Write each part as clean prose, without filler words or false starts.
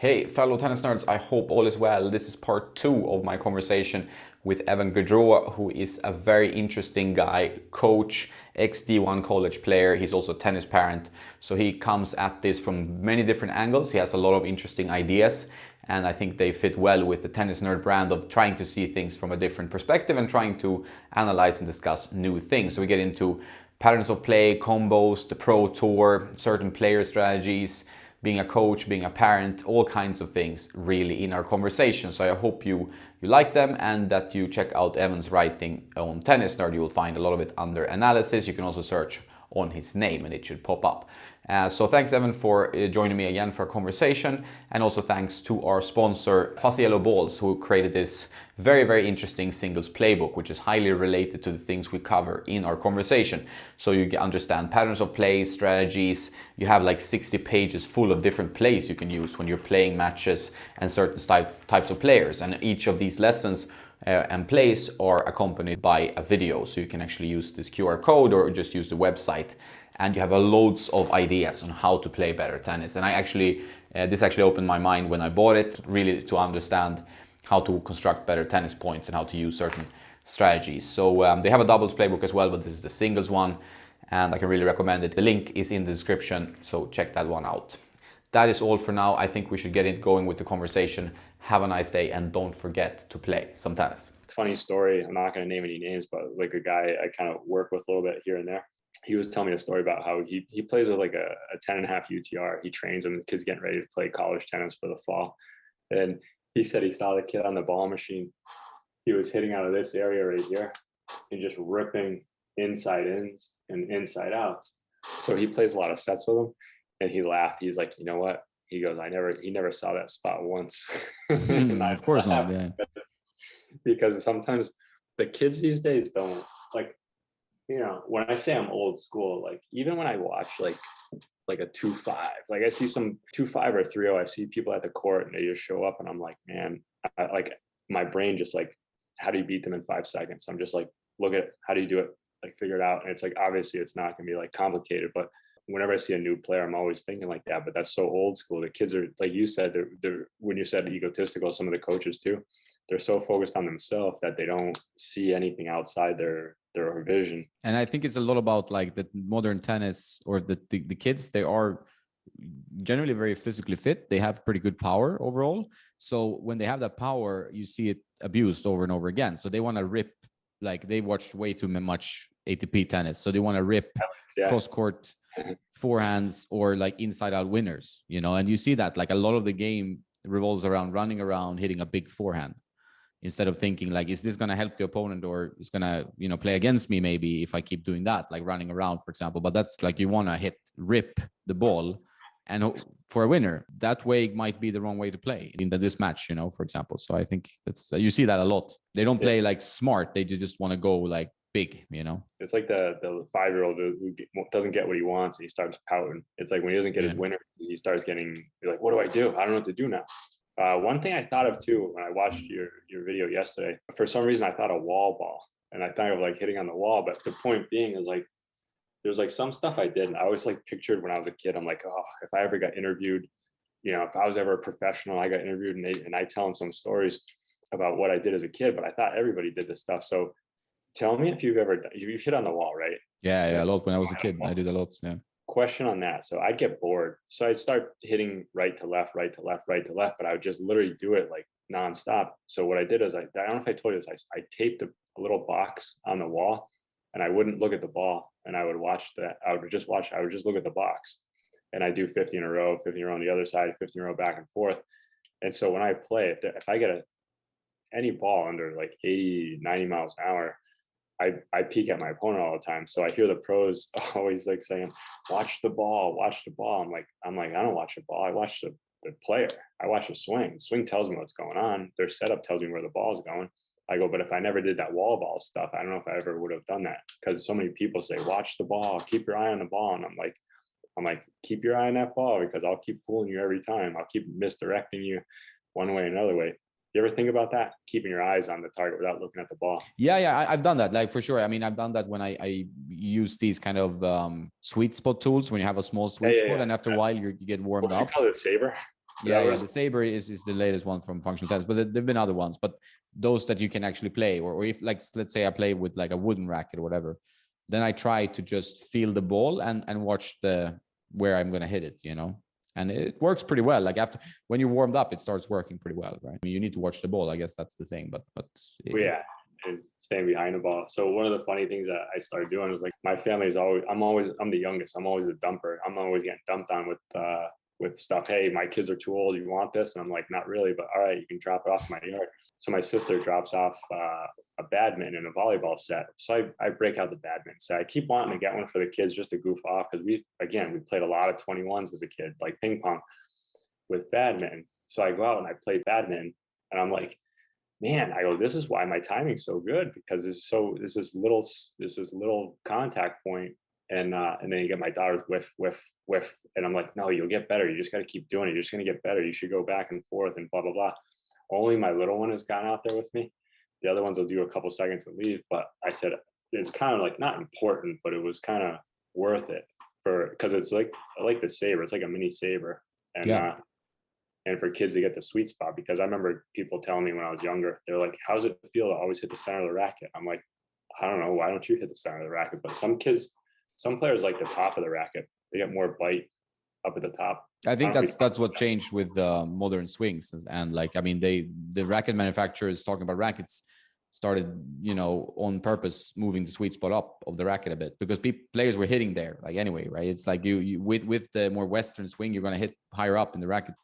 Hey, fellow tennis nerds, I hope all is well. This is part two of my conversation with Evan Gaudreau, who is a very interesting guy, coach, ex-D1 college player. He's also a tennis parent. So he comes at this from many different angles. He has a lot of interesting ideas, and I think they fit well with the tennis nerd brand of trying to see things from a different perspective and trying to analyze and discuss new things. So we get into patterns of play, combos, the pro tour, certain player strategies, being a coach, being a parent, all kinds of things really in our conversation. So I hope you like them and that you check out Evan's writing on Tennis Nerd. You will find a lot of it under analysis. You can also search on his name and it should pop up. So thanks Evan for joining me again for a conversation, and also thanks to our sponsor Fuzzy Yellow Balls, who created this very interesting singles playbook, which is highly related to the things we cover in our conversation. So you understand patterns of play, strategies. You have like 60 pages full of different plays you can use when you're playing matches and certain types of players, and each of these lessons and plays are accompanied by a video, so you can actually use this QR code or just use the website, and you have loads of ideas on how to play better tennis. And I actually, this actually opened my mind when I bought it, really to understand how to construct better tennis points and how to use certain strategies. So they have a doubles playbook as well, but this is the singles one, and I can really recommend it. The link is in the description, so check that one out. That is all for now. I think we should get it going with the conversation. Have a nice day, and don't forget to play some tennis. Funny story. I'm not going to name any names, but like a guy I kind of work with a little bit here and there. He was telling me a story about how he plays with like a 10.5 UTR. He trains them. The kid's getting ready to play college tennis for the fall. And he said he saw the kid on the ball machine. He was hitting out of this area right here and just ripping inside ins and inside outs. So he plays a lot of sets with him, and he laughed. He's like, you know what? He goes, he never saw that spot once. Of course not. Yeah. Because sometimes the kids these days don't, like, you know, when I say I'm old school, like even when I watch like a 2-5, like I see some 2-5 or 3-0, I see people at the court and they just show up and I'm like, man, like my brain just like, how do you beat them in 5 seconds? I'm just like, look at how do you do it? Like figure it out. And it's like, obviously it's not gonna be like complicated, but whenever I see a new player, I'm always thinking like that. But that's so old school. The kids are, like you said, they're when you said egotistical, some of the coaches too, they're so focused on themselves that they don't see anything outside their vision. And I think it's a lot about like the modern tennis, or the kids, they are generally very physically fit. They have pretty good power overall. So when they have that power, you see it abused over and over again. So they want to rip, like they watched way too much ATP tennis. So they want to rip cross court forehands or like inside out winners, you know, and you see that like a lot of the game revolves around running around, hitting a big forehand, instead of thinking like, is this going to help the opponent, or is going to, you know, play against me maybe if I keep doing that, like running around, for example. But that's like, you want to rip the ball and for a winner. That way might be the wrong way to play in this match, you know, for example. So I think you see that a lot. They don't play like smart. They just want to go like big, you know. It's like the 5-year-old who doesn't get what he wants and he starts pouting. It's like when he doesn't get his winner, he starts getting like, what do? I don't know what to do now. One thing I thought of too when I watched your video yesterday, for some reason I thought a wall ball, and I thought of like hitting on the wall. But the point being is like, there's like some stuff I did, and I always like pictured when I was a kid, I'm like, oh, if I ever got interviewed, you know, if I was ever a professional, I got interviewed and I tell them some stories about what I did as a kid. But I thought everybody did this stuff. So tell me if you've hit on the wall, right? Yeah, a lot. When I was a kid, I did a lot. Yeah. Question on that. So I'd get bored. So I'd start hitting right to left, right to left, right to left, but I would just literally do it like nonstop. So what I did is I don't know if I told you this, I taped a little box on the wall, and I wouldn't look at the ball, and I would watch that. I would just look at the box, and I do 50 in a row, 50 in a row on the other side, 50 in a row back and forth. And so when I play, if I get any ball under like 80, 90 miles an hour, I peek at my opponent all the time. So I hear the pros always like saying, watch the ball, watch the ball. I'm like, I don't watch the ball. I watch the player. I watch the swing. The swing tells me what's going on. Their setup tells me where the ball is going. I go, but if I never did that wall ball stuff, I don't know if I ever would have done that, because so many people say, watch the ball, keep your eye on the ball. And I'm like, keep your eye on that ball, because I'll keep fooling you every time. I'll keep misdirecting you one way or another way. You ever think about that? Keeping your eyes on the target without looking at the ball? Yeah, I've done that, like for sure. I mean, I've done that when I use these kind of sweet spot tools, when you have a small sweet spot, and after a while you get warmed up. What do you call it, saver? Whatever. The Saber is the latest one from functional tennis, but there've been other ones. But those that you can actually play, or if like let's say I play with like a wooden racket or whatever, then I try to just feel the ball and watch the where I'm gonna hit it, you know. And it works pretty well. Like after when you're warmed up, it starts working pretty well, right? I mean, you need to watch the ball. I guess that's the thing. But Yeah, and staying behind the ball. So one of the funny things that I started doing was like my family is always I'm the youngest. I'm always a dumper. I'm always getting dumped on with stuff. Hey, my kids are too old. You want this? And I'm like, not really, but all right, you can drop it off my yard. So my sister drops off a badminton and a volleyball set. So I break out the badminton set. I keep wanting to get one for the kids just to goof off because we played a lot of 21s as a kid, like ping pong with badminton. So I go out and I play badminton, and I'm like, man, I go, this is why my timing's so good, because there's this little contact point, and then you get my daughter's whiff, and I'm like, no, you'll get better. You just got to keep doing it. You're just gonna get better. You should go back and forth and blah blah blah. Only my little one has gone out there with me. The other ones will do a couple seconds and leave. But I said it's kind of like not important, but it was kind of worth it because it's like I like the Saber. It's like a mini Saber, and for kids to get the sweet spot, because I remember people telling me when I was younger, they're like, how's it feel to always hit the center of the racket? I'm like, I don't know. Why don't you hit the center of the racket? But some players like the top of the racket. They get more bite up at the top. I think that's what changed with modern swings. And like, I mean, the racket manufacturers talking about rackets started, you know, on purpose moving the sweet spot up of the racket a bit, because players were hitting there like anyway, right? It's like you with the more Western swing, you're going to hit higher up in the racket.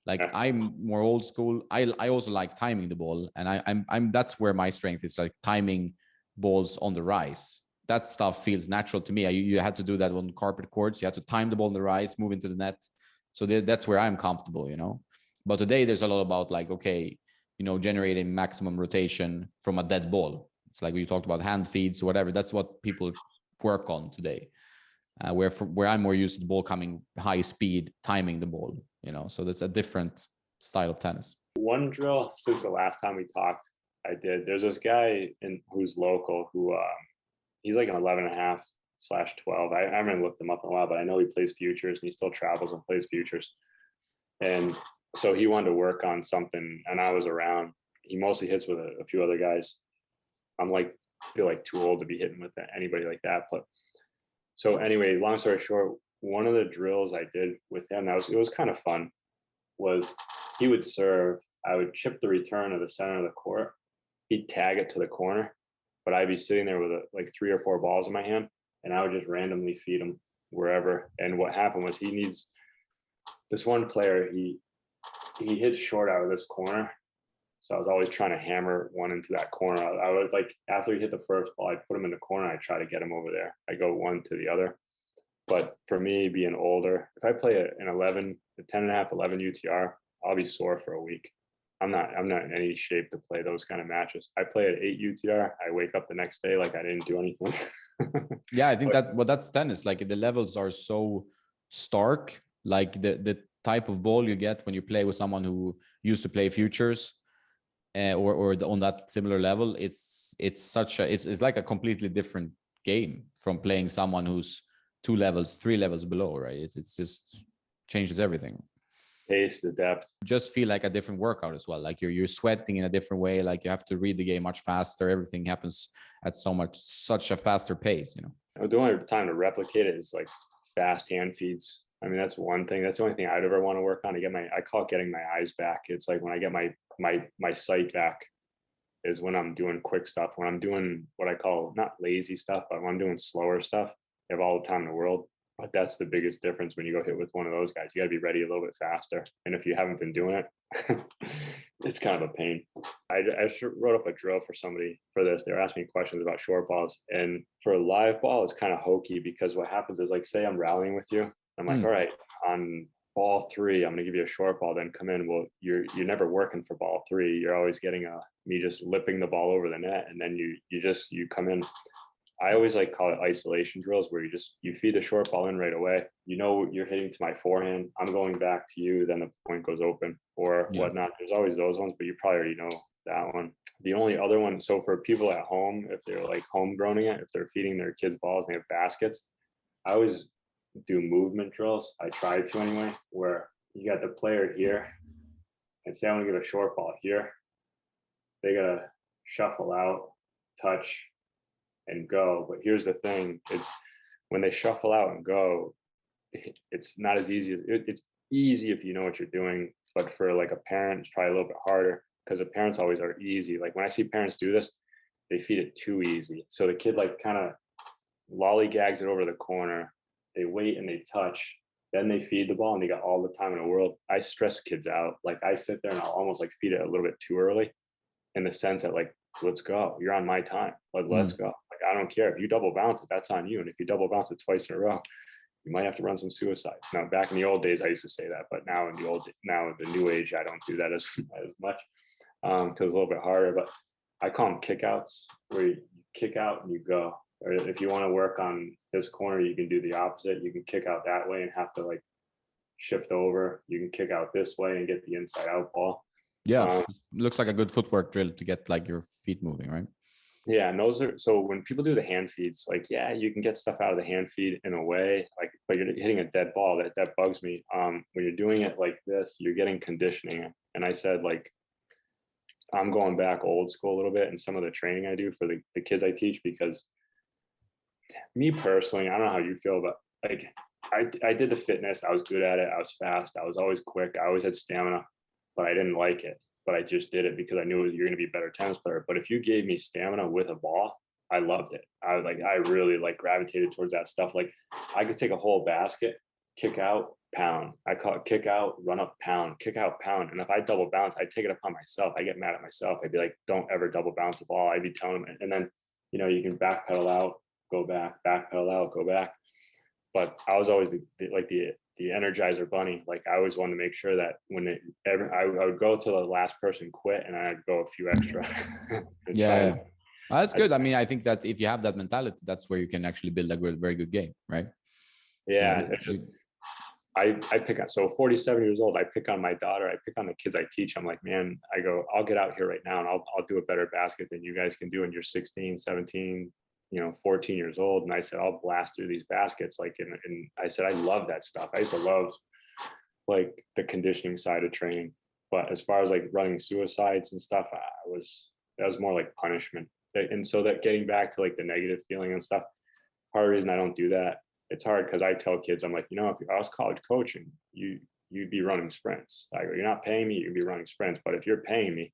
Like I'm more old school. I also like timing the ball, and I'm that's where my strength is, like timing balls on the rise. That stuff feels natural to me. You had to do that on carpet courts. You had to time the ball on the rise, move into the net. So that's where I'm comfortable, you know. But today there's a lot about like, okay, you know, generating maximum rotation from a dead ball. It's like we talked about hand feeds or whatever. That's what people work on today. Where I'm more used to the ball coming high speed, timing the ball, you know. So that's a different style of tennis. One drill since the last time we talked, there's this guy who's local who he's like an 11.5/12. I haven't looked him up in a while, but I know he plays futures and he still travels and plays futures. And so he wanted to work on something, and I was around. He mostly hits with a few other guys. I'm like, feel like too old to be hitting with anybody like that. But so anyway, long story short, one of the drills I did with him, it was kind of fun, was he would serve. I would chip the return of the center of the court. He'd tag it to the corner, but I'd be sitting there with like 3 or 4 balls in my hand, and I would just randomly feed him wherever. And what happened was he needs this one player. He hits short out of this corner. So I was always trying to hammer one into that corner. I would, like, after he hit the first ball, I'd put him in the corner. I'd try to get him over there. I go one to the other. But for me, being older, if I play a 10.5, 11 UTR, I'll be sore for a week. I'm not in any shape to play those kind of matches. I play at 8 UTR. I wake up the next day like I didn't do anything. Yeah, I think that's tennis. Like the levels are so stark. Like the type of ball you get when you play with someone who used to play futures, or on that similar level, it's like a completely different game from playing someone who's 2 levels, 3 levels below, right? It's just changes everything. Pace, the depth. Just feel like a different workout as well. Like you're sweating in a different way. Like you have to read the game much faster. Everything happens at such a faster pace, you know. The only time to replicate it is like fast hand feeds. I mean, that's one thing. That's the only thing I'd ever want to work on, I call it getting my eyes back. It's like when I get my sight back is when I'm doing quick stuff. When I'm doing what I call not lazy stuff, but when I'm doing slower stuff, I have all the time in the world. But that's the biggest difference when you go hit with one of those guys. You got to be ready a little bit faster. And if you haven't been doing it, it's kind of a pain. I wrote up a drill for somebody for this. They were asking me questions about short balls. And for a live ball, it's kind of hokey, because what happens is, like, say I'm rallying with you. I'm like, all right, on ball 3, I'm going to give you a short ball, then come in. Well, you're never working for ball 3. You're always getting me just lipping the ball over the net. And then you come in. I always call it isolation drills, where you feed the short ball in right away. You know, you're hitting to my forehand. I'm going back to you. Then the point goes open or whatnot. There's always those ones, but you probably already know that one. The only other one, so for people at home, if they're like homegrowning it, if they're feeding their kids balls and they have baskets, I always do movement drills. I try to anyway, where you got the player here, and say I want to give a short ball here. They gotta shuffle out, touch, and go. But here's the thing: it's when they shuffle out and go, it's not as easy as it's easy if you know what you're doing, but for like a parent, it's probably a little bit harder because the parents always are easy. Like when I see parents do this, they feed it too easy. So the kid like kind of lollygags it over the corner. They wait and they touch. Then they feed the ball and they got all the time in the world. I stress kids out. Like I sit there and I'll almost like feed it a little bit too early in the sense that like, let's go. You're on my time. Like, let's go. Like, I don't care. If you double bounce it, that's on you. And if you double bounce it twice in a row, you might have to run some suicides. Now, back in the old days, I used to say that, but now in the new age, I don't do that as much because it's a little bit harder. But I call them kickouts, where you kick out and you go. Or if you want to work on this corner, you can do the opposite. You can kick out that way and have to like shift over. You can kick out this way and get the inside out ball. Yeah, looks like a good footwork drill to get like your feet moving, right? Yeah, and those are so when people do the hand feeds, like yeah, you can get stuff out of the hand feed in a way, like but you're hitting a dead ball. That bugs me. When you're doing it like this, you're getting conditioning. And I said like I'm going back old school a little bit in some of the training I do for the kids I teach because me personally, I don't know how you feel, but like I did the fitness, I was good at it, I was fast, I was always quick, I always had stamina, but I didn't like it. But I just did it because I knew you're going to be a better tennis player. But if you gave me stamina with a ball, I loved it. I really like gravitated towards that stuff. Like I could take a whole basket, kick out, pound. I call it kick out, run up, pound, kick out, pound. And if I double bounce, I take it upon myself. I get mad at myself. I'd be like, don't ever double bounce a ball. I'd be telling them, and then you can backpedal out, go back, backpedal out, go back. But I was always the Energizer bunny. Like I always wanted to make sure that when I would go to the last person quit and I'd go a few extra. Yeah. Well, that's good. I mean, I think that if you have that mentality, that's where you can actually build a very good game, right? Yeah. I pick on, so 47 years old, I pick on my daughter. I pick on the kids I teach. I'm like, man, I go, I'll get out here right now and I'll do a better basket than you guys can do. And you're 16, 17, 14 years old. And I said, I'll blast through these baskets. Like, and I said, I love that stuff. I used to love like the conditioning side of training. But as far as like running suicides and stuff, that was more like punishment. And so that getting back to like the negative feeling and stuff, part of the reason I don't do that, it's hard because I tell kids, I'm like, if I was college coaching, you'd be running sprints. I go, you're not paying me, you'd be running sprints. But if you're paying me,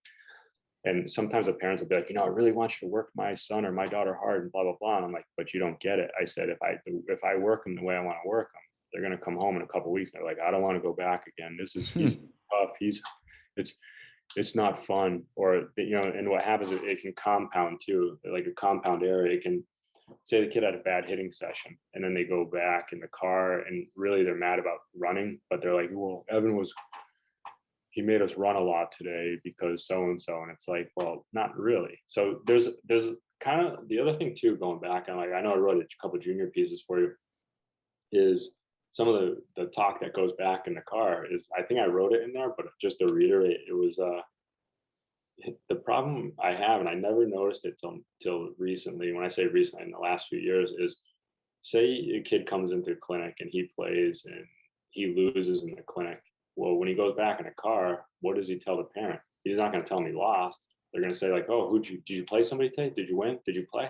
and sometimes the parents will be like, I really want you to work my son or my daughter hard and blah, blah, blah. And I'm like, but you don't get it. I said, if I work them the way I want to work them, they're going to come home in a couple of weeks. They're like, I don't want to go back again. He's tough. It's not fun. Or, and what happens is it can compound too, like a compound error. It can say the kid had a bad hitting session and then they go back in the car and really they're mad about running, but they're like, well, he made us run a lot today because so-and-so. And it's like, well, not really. So there's kind of the other thing too, going back and like, I know I wrote a couple junior pieces for you, is some of the talk that goes back in the car is, I think I wrote it in there, but just to reiterate, it was the problem I have, and I never noticed it till recently. When I say recently, in the last few years, is say a kid comes into the clinic and he plays and he loses in the clinic. Well, when he goes back in the car, what does he tell the parent? He's not going to tell him he lost. They're going to say like, oh, did you play somebody today? Did you win? Did you play?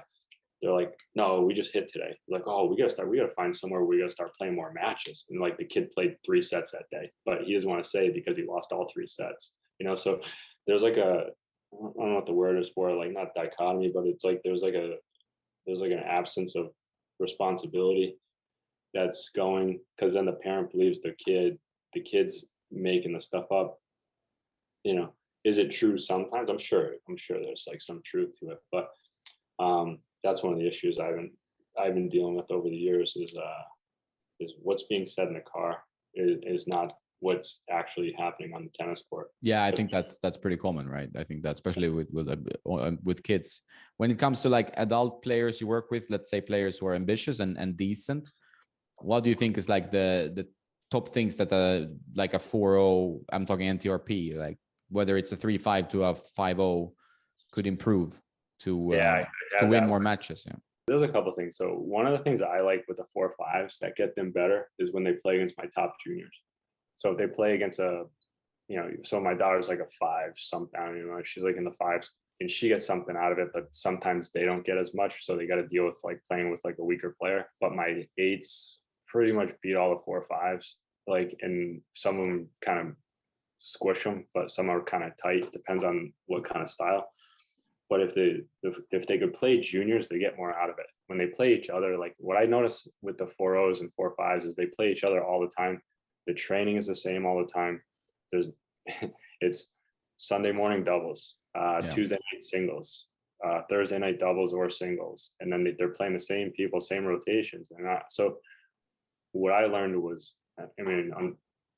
They're like, no, we just hit today. They're like, oh, we got to find somewhere where we got to start playing more matches. And like the kid played 3 sets that day, but he doesn't want to say because he lost all 3 sets, so there's like I don't know what the word is for, like not dichotomy, but it's like, there's like an absence of responsibility that's going, because then the parent believes the kid's making the stuff up. Is it true sometimes? I'm sure there's like some truth to it, but that's one of the issues I've been dealing with over the years is what's being said in the car is not what's actually happening on the tennis court. Yeah, I think that's pretty common, right? I think that especially with kids, when it comes to like adult players you work with, let's say players who are ambitious and decent, what do you think is like the top things that like a 4-0, I'm talking NTRP, like whether it's a 3-5 to a 5-0 could improve to win more matches? Yeah. There's a couple of things. So one of the things I like with the 4-5s that get them better is when they play against my top juniors. So if they play against so my daughter's like a 5 something, she's like in the 5s, and she gets something out of it, but sometimes they don't get as much, so they got to deal with like playing with like a weaker player. But my 8s pretty much beat all the 4 or 5s, like, and some of them kind of squish them, but some are kind of tight. Depends on what kind of style. But if they could play juniors, they get more out of it. When they play each other, like what I notice with the 4-0s and 4-5s is they play each other all the time. The training is the same all the time. There's it's Sunday morning doubles, Tuesday night singles, Thursday night doubles or singles, and then they're playing the same people, same rotations, and so what I learned was, I mean,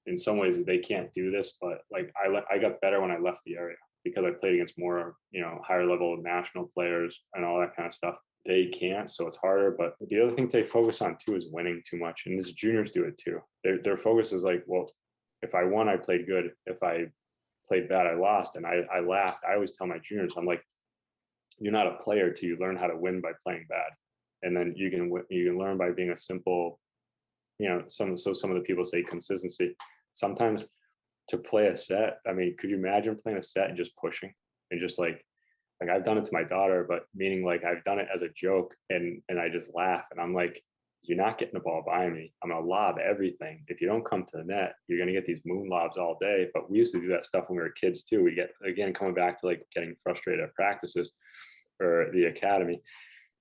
in some ways they can't do this, but like I got better when I left the area because I played against more, higher level national players and all that kind of stuff. They can't, so it's harder. But the other thing they focus on too is winning too much, and these juniors do it too. Their focus is like, well, if I won, I played good. If I played bad, I lost, and I laughed. I always tell my juniors, I'm like, you're not a player till you learn how to win by playing bad, and then you can learn by being a simple, some of the people say consistency. Sometimes to play a set, I mean, could you imagine playing a set and just pushing and just like I've done it to my daughter, but meaning like I've done it as a joke, and I just laugh, and I'm like, you're not getting the ball by me. I'm gonna lob everything. If you don't come to the net, you're gonna get these moon lobs all day. But we used to do that stuff when we were kids too. We get, again, coming back to like getting frustrated at practices or the academy.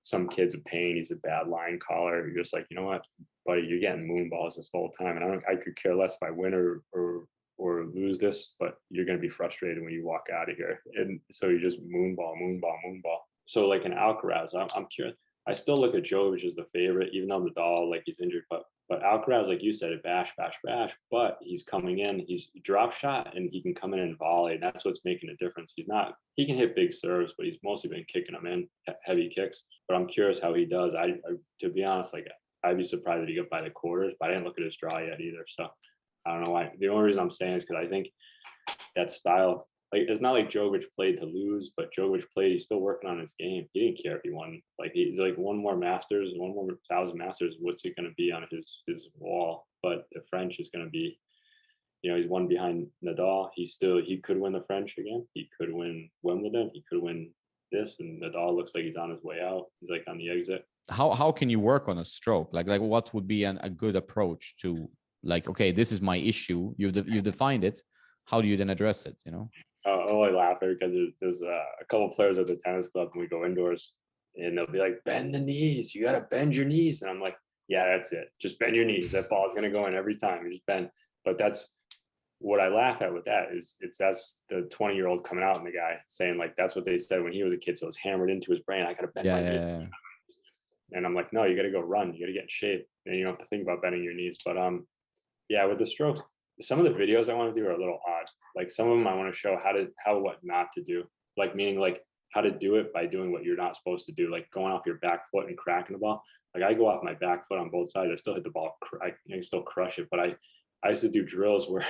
Some kid's a pain. He's a bad line caller. You're just like, you know what, buddy, you're getting moon balls this whole time, and I could care less if I win or lose this, but you're going to be frustrated when you walk out of here. And so you just moon ball. So like in Alcaraz, I'm curious. I still look at Djokovic as the favorite, even though Nadal, like, he's injured, but Alcaraz, like you said, bash, but he's coming in, he's drop shot, and he can come in and volley. And that's what's making a difference. He can hit big serves, but he's mostly been kicking them in, heavy kicks. But I'm curious how he does. I to be honest, like, I'd be surprised if he got by the quarters, but I didn't look at his draw yet either. So I don't know why. The only reason I'm saying is because I think that style, like, it's not like Djokovic played to lose, but Djokovic played, he's still working on his game. He didn't care if he won. Like, he's like, one more 1,000 Masters, what's it going to be on his wall? But the French is going to be, he's one behind Nadal. He could win the French again. He could win Wimbledon. He could win this, and Nadal looks like he's on his way out. He's like on the exit. How can you work on a stroke? Like what would be a good approach to, like, okay, this is my issue. You defined it. How do you then address it? I laugh because there's a couple of players at the tennis club, and we go indoors, and they'll be like, bend the knees. You got to bend your knees. And I'm like, yeah, that's it. Just bend your knees. That ball is going to go in every time. You just bend. But that's what I laugh at with that is that's the 20-year-old coming out and the guy saying, like, that's what they said when he was a kid. So it was hammered into his brain. I got to bend my knees. Yeah. And I'm like, no, you got to go run. You got to get in shape. And you don't have to think about bending your knees. But yeah, with the stroke, some of the videos I want to do are a little odd. Like, some of them I want to show what not to do. Like, meaning like how to do it by doing what you're not supposed to do, like going off your back foot and cracking the ball. Like, I go off my back foot on both sides. I still hit the ball. I can still crush it. But I used to do drills where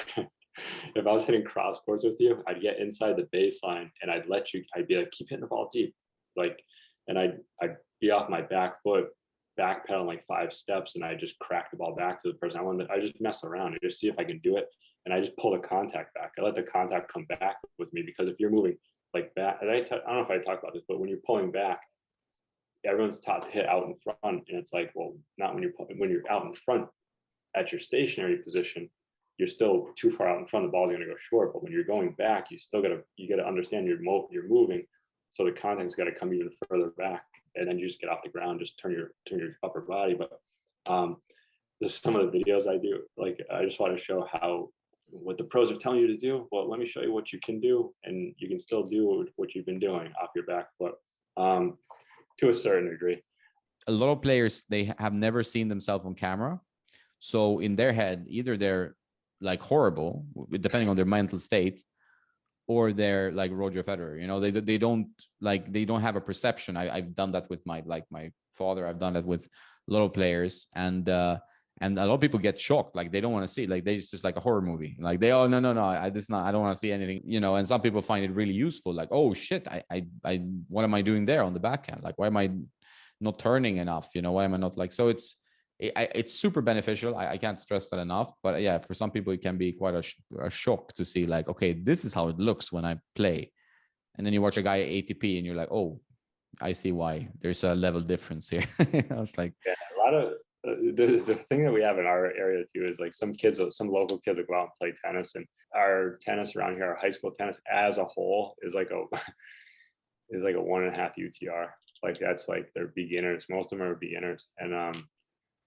if I was hitting cross courts with you, I'd get inside the baseline and I'd be like, keep hitting the ball deep. Like, and I'd be off my back foot, backpedal like 5 steps, and I just crack the ball back to the person. I just mess around and just see if I can do it. And I just pull the contact back. I let the contact come back with me, because if you're moving like back, and I don't know if I talked about this, but when you're pulling back, everyone's taught to hit out in front. And it's like, well, not when you're out in front at your stationary position, you're still too far out in front. The ball's going to go short. But when you're going back, you got to understand you're moving. So the contact's got to come even further back. And then you just get off the ground, just turn your upper body. But there's some of the videos I do. Like, I just want to show what the pros are telling you to do. Well, let me show you what you can do, and you can still do what you've been doing off your back foot, to a certain degree. A lot of players, they have never seen themselves on camera, so in their head, either they're like horrible, depending on their mental state, or they're like Roger Federer. They don't have a perception. I've done that with my father. I've done that with a lot of players, and a lot of people get shocked. Like, they don't want to see it. Like, it's just like a horror movie. Like, no, I don't want to see anything. And some people find it really useful. Like, oh shit, I what am I doing there on the backhand? Like, why am I not turning enough? Why am I not like? So it's it's super beneficial. I can't stress that enough. But yeah, for some people, it can be quite a shock to see like, okay, this is how it looks when I play. And then you watch a guy at ATP and you're like, oh, I see why there's a level difference here. I was like, yeah, a lot of the thing that we have in our area too is like some local kids will go out and play tennis, and our tennis around here, our high school tennis as a whole is like a 1.5 UTR. Like that's like they're beginners. Most of them are beginners, and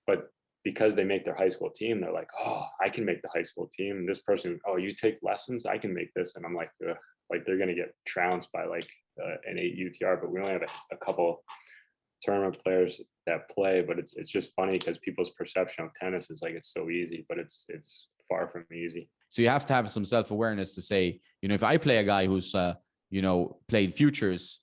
but because they make their high school team, they're like, oh, I can make the high school team. And this person, oh, you take lessons, I can make this, and I'm like, ugh. Like they're gonna get trounced by like an 8 UTR, but we only have a couple tournament players that play. But it's just funny because people's perception of tennis is like it's so easy, but it's far from easy. So you have to have some self-awareness to say, if I play a guy who's played futures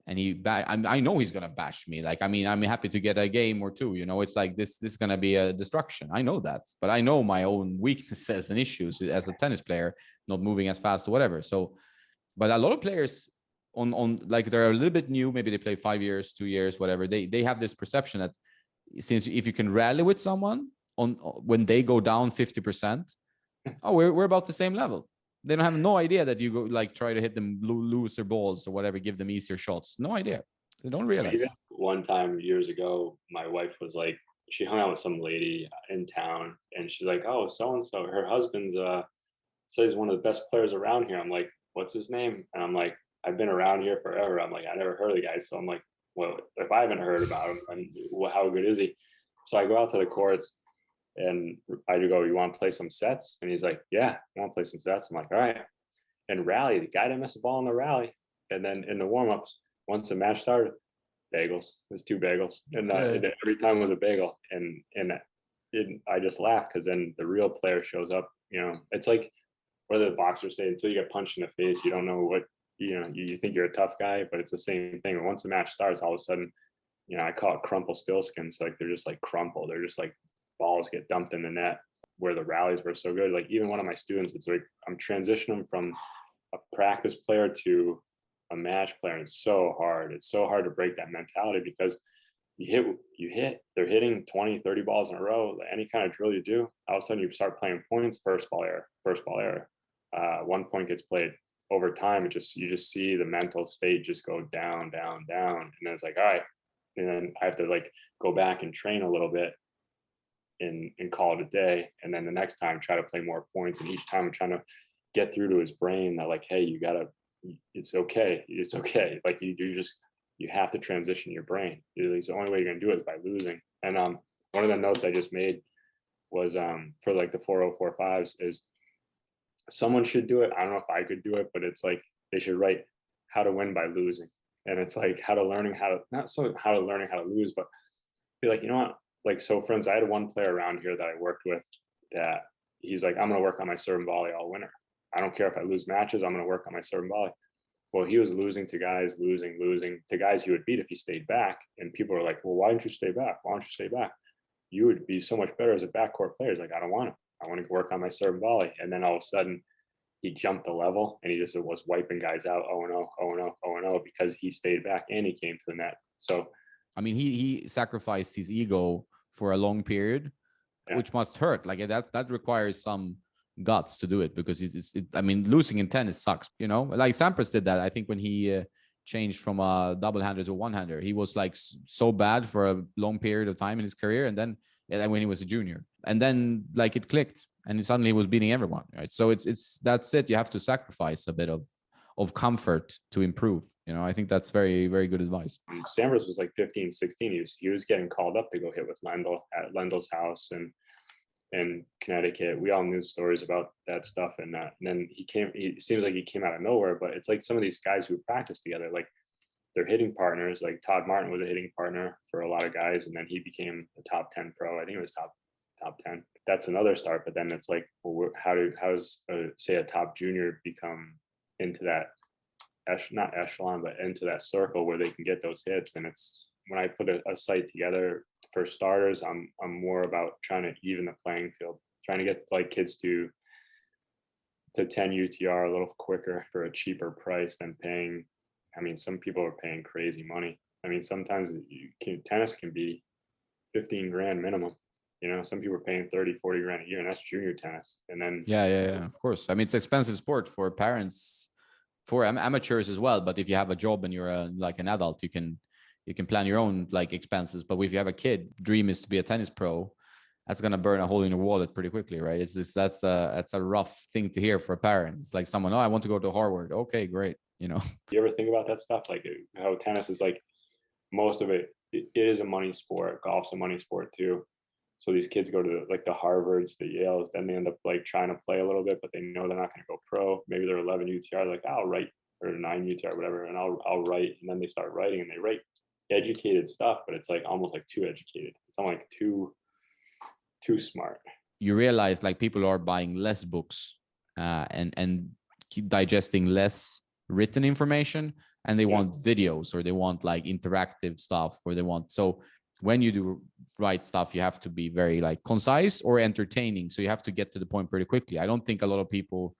and I know he's gonna bash me. Like, I mean, I'm happy to get a game or two. It's like this is gonna be a destruction. I know that, but I know my own weaknesses and issues as a tennis player, not moving as fast or whatever. So, but a lot of players on like they're a little bit new. Maybe they play 5 years, 2 years, whatever. They have this perception that since if you can rally with someone on when they go down 50%, oh, we're about the same level. They don't have no idea that you go like try to hit them looser balls or whatever, give them easier shots. No idea. They don't realize. Even one time years ago, my wife was like, she hung out with some lady in town, and she's like, oh, so and so, her husband's says one of the best players around here. I'm like, what's his name? And I'm like, I've been around here forever. I'm like, I never heard of the guy. So I'm like, well, if I haven't heard about him, how good is he? So I go out to the courts and I go, you want to play some sets? And he's like, yeah, I want to play some sets. I'm like, all right. And rally, the guy didn't miss a ball in the rally. And then in the warm-ups, once the match started, bagels. It was 2 bagels. And every time was a bagel. And I just laughed because then the real player shows up. It's like whether the boxers say until you get punched in the face, you don't know what, you think you're a tough guy, but it's the same thing. Once the match starts, all of a sudden, I call it crumple stillskins. Like they're just like crumple. They're just like balls get dumped in the net where the rallies were so good. Like even one of my students, it's like I'm transitioning from a practice player to a match player. And it's so hard. It's so hard to break that mentality because you hit, they're hitting 20, 30 balls in a row. Any kind of drill you do, all of a sudden you start playing points, first ball error. 1 point gets played. Over time, you just see the mental state just go down, down, down. And then it's like, all right. And then I have to like go back and train a little bit and call it a day. And then the next time try to play more points. And each time I'm trying to get through to his brain that like, hey, it's okay. It's okay. Like you have to transition your brain. It's the only way you're gonna do it is by losing. And one of the notes I just made was for like the 4045s is someone should do it. I don't know if I could do it, but it's like they should write how to win by losing. And it's like learning how to lose, but be like, you know what? Like, so friends, I had one player around here that I worked with that he's like, I'm going to work on my serve and volley all winter. I don't care if I lose matches. I'm going to work on my serve and volley. Well, he was losing to guys he would beat if he stayed back. And people are like, well, why don't you stay back? Why don't you stay back? You would be so much better as a backcourt player. He's like, I don't want to. I want to work on my serve and volley. And then all of a sudden he jumped the level and he just was wiping guys out 0-0 because he stayed back and he came to the net. So, I mean, he sacrificed his ego for a long period, which must hurt. Like that requires some guts to do it because I mean, losing in tennis sucks, like Sampras did that. I think when he changed from a double-hander to a one-hander, he was like so bad for a long period of time in his career. And then when he was a junior, and then like it clicked and suddenly he was beating everyone. Right. So that's it. You have to sacrifice a bit of comfort to improve. I think that's very, very good advice. Sampras was like 15, 16. He was getting called up to go hit with Lendl at Lendl's house and in Connecticut. We all knew stories about that stuff. And then it seems like he came out of nowhere, but it's like some of these guys who practice together, like they're hitting partners. Like Todd Martin was a hitting partner for a lot of guys. And then he became a top 10 pro. I think it was top 10. That's another start. But then it's like, well, how does say a top junior become into that not echelon, but into that circle where they can get those hits? And it's when I put a site together for starters, I'm more about trying to even the playing field, trying to get like kids to 10 UTR a little quicker for a cheaper price than paying. I mean, some people are paying crazy money. I mean, sometimes tennis can be 15 grand minimum. Some people are paying 30, 40 grand a year, and that's junior tennis. And then Yeah, of course. I mean, it's expensive sport for parents, for amateurs as well. But if you have a job and you're like an adult, you can plan your own like expenses. But if you have a kid, dream is to be a tennis pro. That's gonna burn a hole in your wallet pretty quickly, right? That's a rough thing to hear for parents. It's like someone, oh, I want to go to Harvard. Okay, great. You ever think about that stuff? Like how tennis is like, most of it is a money sport. Golf's a money sport too. So these kids go to the Harvards, the Yales, then they end up like trying to play a little bit, but they know they're not going to go pro. Maybe they're 11 UTR, like I'll write, or 9 UTR, whatever, and I'll write, and then they start writing and they write educated stuff, but it's like almost like too educated. It's almost like too smart. You realize like people are buying less books and keep digesting less written information, and they want videos, or they want like interactive stuff, or they want, so when you do write stuff, you have to be very like concise or entertaining. So you have to get to the point pretty quickly. I don't think a lot of people,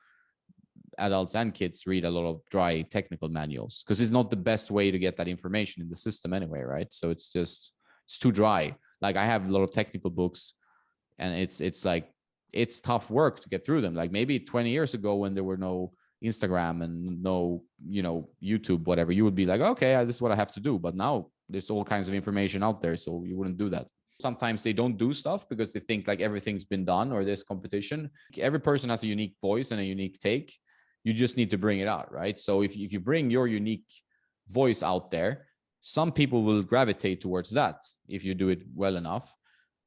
adults and kids, read a lot of dry technical manuals, because it's not the best way to get that information in the system anyway, right? So it's too dry. Like I have a lot of technical books, and it's like, it's tough work to get through them. Like maybe 20 years ago, when there were no Instagram and no, YouTube, whatever, you would be like, okay, this is what I have to do. But now there's all kinds of information out there, so you wouldn't do that. Sometimes they don't do stuff because they think like everything's been done, or there's competition. Every person has a unique voice and a unique take. You just need to bring it out, right? So if you bring your unique voice out there, some people will gravitate towards that if you do it well enough.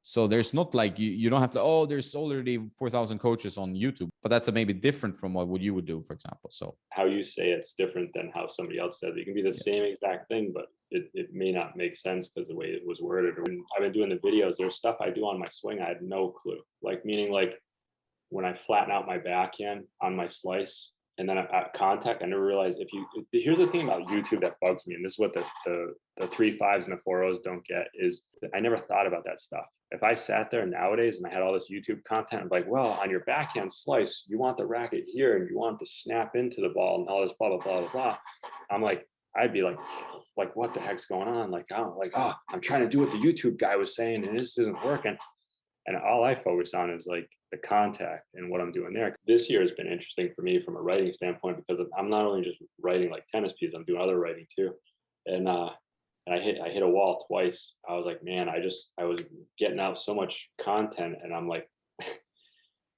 So there's not like you don't have to, oh, there's already 4,000 coaches on YouTube, but that's maybe different from what you would do, for example. So how you say it's different than how somebody else said it. It can be the same exact thing, but it may not make sense because the way it was worded. When I've been doing the videos, there's stuff I do on my swing I had no clue. Like, meaning like when I flatten out my backhand on my slice, and then at contact, I never realized here's the thing about YouTube that bugs me, and this is what the 3.5s and the 4.0s don't get, is I never thought about that stuff. If I sat there nowadays and I had all this YouTube content, I'm like, well, on your backhand slice, you want the racket here and you want to snap into the ball and all this blah, blah, blah, blah, blah. I'm like, I'd be like, what the heck's going on? Like, I'm trying to do what the YouTube guy was saying and this isn't working. And all I focus on is like the contact and what I'm doing there. This year has been interesting for me from a writing standpoint, because I'm not only just writing like tennis pieces, I'm doing other writing too. And I hit a wall twice. I was like, man, I was getting out so much content, and I'm like,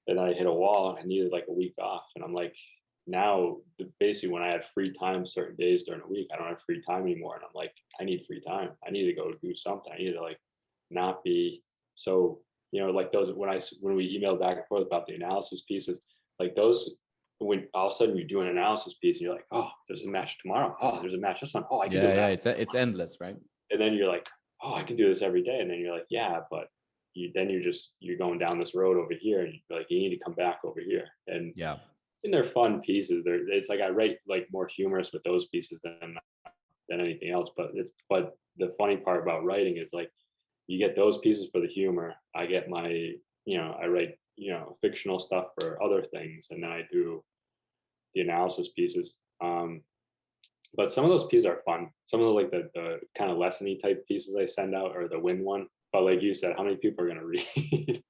then I hit a wall. I needed like a week off, and I'm like, now basically when I had free time certain days during the week, I don't have free time anymore, and I'm like, I need free time. I need to go do something. I need to like not be so, like those when we emailed back and forth about the analysis pieces, like those, when all of a sudden you do an analysis piece and you're like, oh, there's a match tomorrow. Oh, there's a match this one. Oh, I can do that. It's endless, right? And then you're like, oh, I can do this every day. And then you're like, yeah, but you're going down this road over here, and you're like, you need to come back over here. And yeah, and they're fun pieces. It's like I write like more humorous with those pieces than anything else. But the funny part about writing is like, you get those pieces for the humor. I get my, I write, fictional stuff for other things, and then I do the analysis pieces. But some of those pieces are fun. Some of the kind of lesson-y type pieces I send out, or the win one. But like you said, how many people are going to read?